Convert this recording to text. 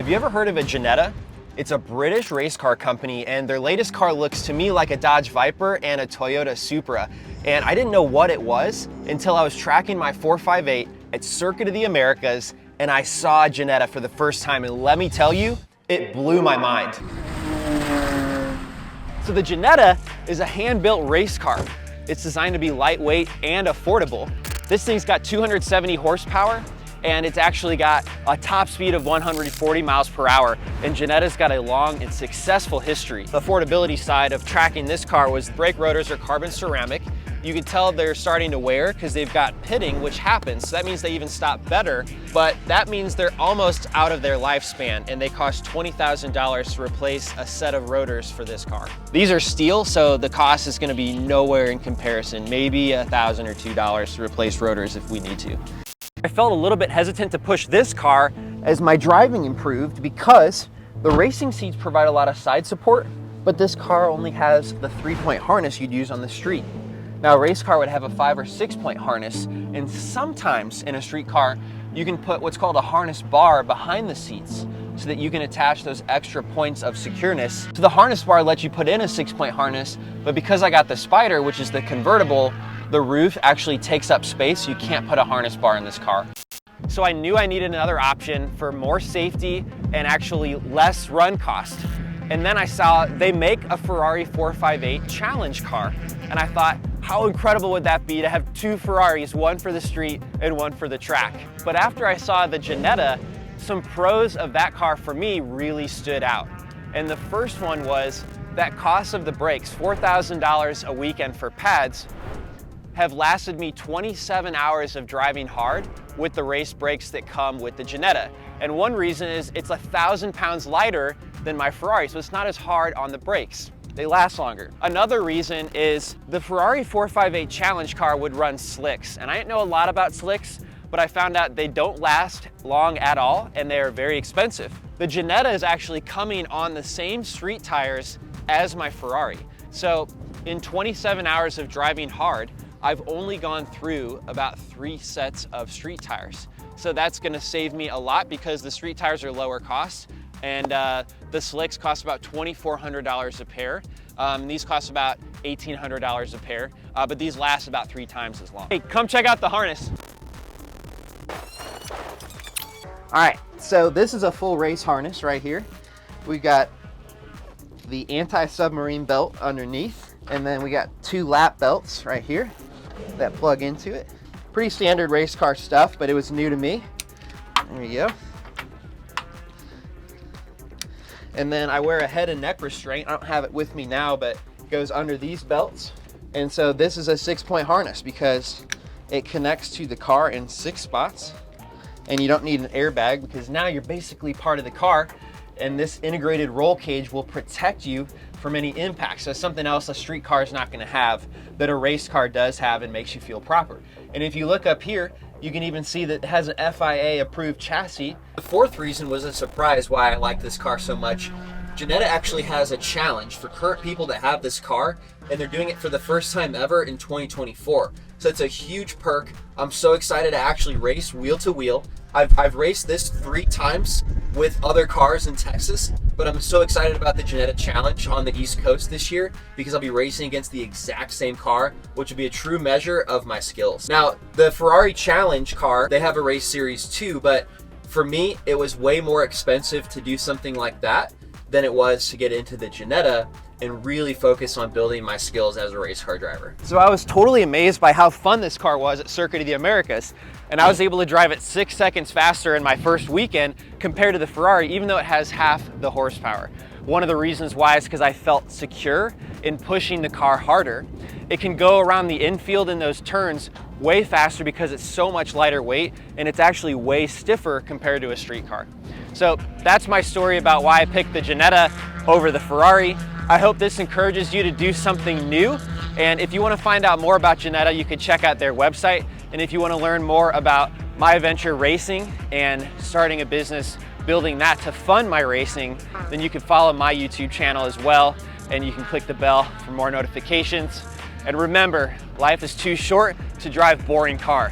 you ever heard of a Ginetta? It's a British race car company, and their latest car looks to me like a Dodge Viper and a Toyota Supra. And I didn't know what it was until I was tracking my 458 at Circuit of the Americas, and I saw a Ginetta for the first time, and let me tell you, it blew my mind. So the Ginetta is a hand-built race car. It's designed to be lightweight and affordable. This thing's got 270 horsepower, and it's actually got a top speed of 140 miles per hour. And Ginetta's got a long and successful history. The affordability side of tracking this car was brake rotors are carbon ceramic. You can tell they're starting to wear because they've got pitting, which happens. So that means they even stop better, but that means they're almost out of their lifespan, and they cost $20,000 to replace a set of rotors for this car. These are steel, so the cost is gonna be nowhere in comparison, maybe $1,000 or $2 to replace rotors if we need to. I felt a little bit hesitant to push this car as my driving improved because the racing seats provide a lot of side support, but this car only has the 3-point harness you'd use on the street. Now, a race car would have a 5 or 6-point harness, and sometimes in a street car, you can put what's called a harness bar behind the seats so that you can attach those extra points of secureness. So the harness bar lets you put in a 6-point harness, but because I got the Spider, which is the convertible, the roof actually takes up space. You can't put a harness bar in this car. So I knew I needed another option for more safety and actually less run cost. And then I saw they make a Ferrari 458 Challenge car. And I thought, how incredible would that be to have 2 Ferraris, one for the street and one for the track? But after I saw the Ginetta, some pros of that car for me really stood out. And the first one was that cost of the brakes, $4,000 a weekend for pads, have lasted me 27 hours of driving hard with the race brakes that come with the Ginetta. And one reason is it's 1,000 pounds lighter than my Ferrari, so it's not as hard on the brakes. They last longer. Another reason is the Ferrari 458 Challenge car would run slicks. And I didn't know a lot about slicks, but I found out they don't last long at all, and they are very expensive. The Ginetta is actually coming on the same street tires as my Ferrari. So in 27 hours of driving hard, I've only gone through about 3 sets of street tires. So that's gonna save me a lot because the street tires are lower cost, and the slicks cost about $2,400 a pair. These cost about $1,800 a pair, but these last about 3 times as long. Hey, come check out the harness. All right, so this is a full race harness right here. We've got the anti-submarine belt underneath, and then we got 2 lap belts right here that plug into it. Pretty standard race car stuff, but it was new to me. There you go. And then I wear a head and neck restraint. I don't have it with me now, but it goes under these belts. And so this is a 6-point harness because it connects to the car in 6 spots, and you don't need an airbag because now you're basically part of the car, and this integrated roll cage will protect you from any impact. So something else a street car is not gonna have that a race car does have and makes you feel proper. And if you look up here, you can even see that it has an FIA approved chassis. The 4th reason was a surprise why I like this car so much. Ginetta actually has a challenge for current people that have this car, and they're doing it for the first time ever in 2024. So it's a huge perk. I'm so excited to actually race wheel to wheel. I've raced this 3 times with other cars in Texas, but I'm so excited about the Ginetta Challenge on the East Coast this year because I'll be racing against the exact same car, which will be a true measure of my skills. Now, the Ferrari Challenge car, they have a race series too, but for me, it was way more expensive to do something like that than it was to get into the Ginetta and really focus on building my skills as a race car driver. So I was totally amazed by how fun this car was at Circuit of the Americas. And I was able to drive it 6 seconds faster in my first weekend compared to the Ferrari, even though it has half the horsepower. One of the reasons why is because I felt secure in pushing the car harder. It can go around the infield in those turns way faster because it's so much lighter weight, and it's actually way stiffer compared to a street car. So that's my story about why I picked the Ginetta over the Ferrari. I hope this encourages you to do something new. And if you want to find out more about Ginetta, you can check out their website. And if you want to learn more about my venture racing and starting a business, building that to fund my racing, then you can follow my YouTube channel as well. And you can click the bell for more notifications. And remember, life is too short to drive boring cars.